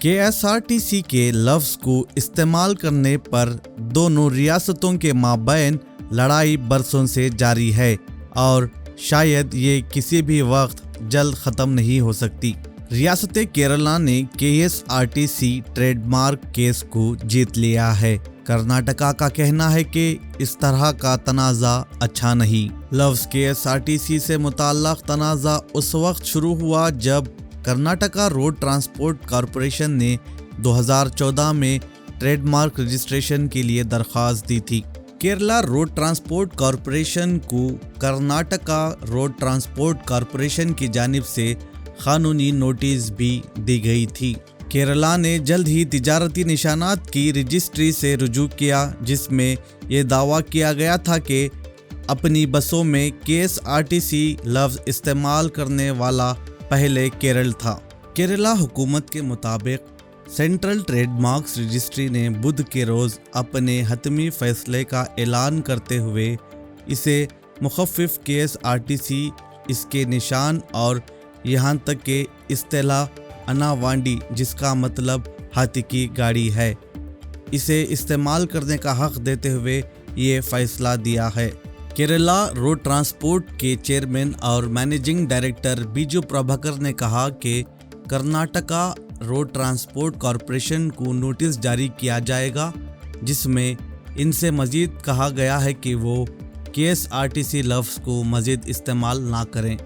KSRTC के लफ्ज़ को इस्तेमाल करने पर दोनों रियासतों के माबैन लड़ाई बरसों से जारी है और शायद ये किसी भी वक्त जल्द ख़त्म नहीं हो सकती। रियासत केरला ने KSRTC ट्रेडमार्क केस को जीत लिया है। कर्नाटका का कहना है कि इस तरह का तनाज़ा अच्छा नहीं। लफ्ज़ KSRTC से मुताल्लक़ तनाज़ा उस वक्त शुरू हुआ जब कर्नाटका रोड ट्रांसपोर्ट कॉरपोरेशन ने 2014 में ट्रेडमार्क रजिस्ट्रेशन के लिए दरख्वास्त दी थी। केरला रोड ट्रांसपोर्ट कॉरपोरेशन को कर्नाटका रोड ट्रांसपोर्ट कॉरपोरेशन की जानिब से कानूनी नोटिस भी दी गई थी। केरला ने जल्द ही तिजारती निशानात की रजिस्ट्री से रुजू किया, जिसमें ये दावा किया गया था कि अपनी बसों में KSRTC लफ्ज़ इस्तेमाल करने वाला पहले केरल था। केरला हुकूमत के मुताबिक सेंट्रल ट्रेडमार्क्स रजिस्ट्री ने बुध के रोज़ अपने हतमी फ़ैसले का ऐलान करते हुए इसे मुख़फ़्फ़िफ़ KSRTC, इसके निशान और यहाँ तक कि इस्तेलाह अनावांडी, जिसका मतलब हाथी की गाड़ी है, इसे इस्तेमाल करने का हक़ देते हुए ये फ़ैसला दिया है। केरला रोड ट्रांसपोर्ट के चेयरमैन और मैनेजिंग डायरेक्टर बीजू प्रभाकर ने कहा कि कर्नाटका रोड ट्रांसपोर्ट कॉरपोरेशन को नोटिस जारी किया जाएगा, जिसमें इनसे मज़ीद कहा गया है कि वो KSRTC लफ्ज़ को मज़ीद इस्तेमाल ना करें।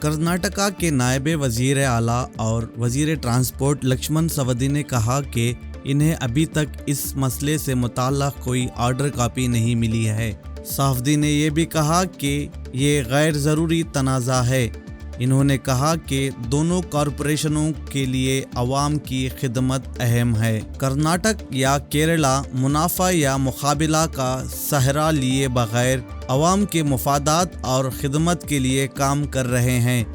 कर्नाटका के नायब वज़ीर आला और वज़ीर ट्रांसपोर्ट लक्ष्मण सवदी ने कहा कि इन्हें अभी तक इस मसले से मुताल्लिक़ कोई ऑर्डर कापी नहीं मिली है। सवदी ने यह भी कहा कि ये गैर ज़रूरी तनाज़ा है। इन्होंने कहा कि दोनों कॉरपोरेशनों के लिए अवाम की खिदमत अहम है। कर्नाटक या केरला मुनाफा या मुकाबला का सहारा लिए बगैर अवाम के मफादात और खिदमत के लिए काम कर रहे हैं।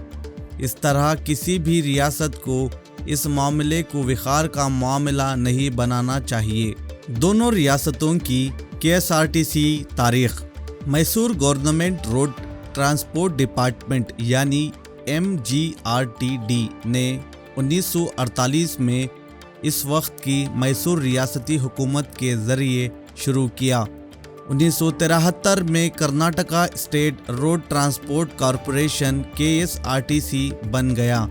इस तरह किसी भी रियासत को इस मामले को विखार का मामला नहीं बनाना चाहिए। दोनों रियासतों की KSRTC तारीख़। Mysore government road transport department यानी MGRTD ने 1948 में इस वक्त की मैसूर रियासती हुकूमत के ज़रिए शुरू किया। 1973 में Karnataka state road transport corporation KSRTC बन गया।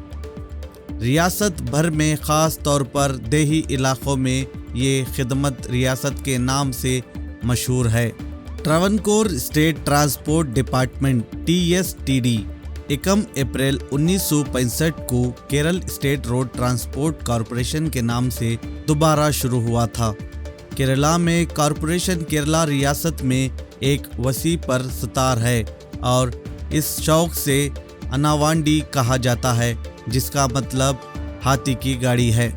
रियासत भर में ख़ास तौर पर देही इलाक़ों में ये खिदमत रियासत के नाम से मशहूर है। Travancore state transport department TSTD 1 अप्रैल 1965 को Kerala state road transport corporation के नाम से दोबारा शुरू हुआ था। केरला में कॉरपोरेशन केरला रियासत में एक वसी पर सतार है और इस शौक से अनावांडी कहा जाता है, जिसका मतलब हाथी की गाड़ी है।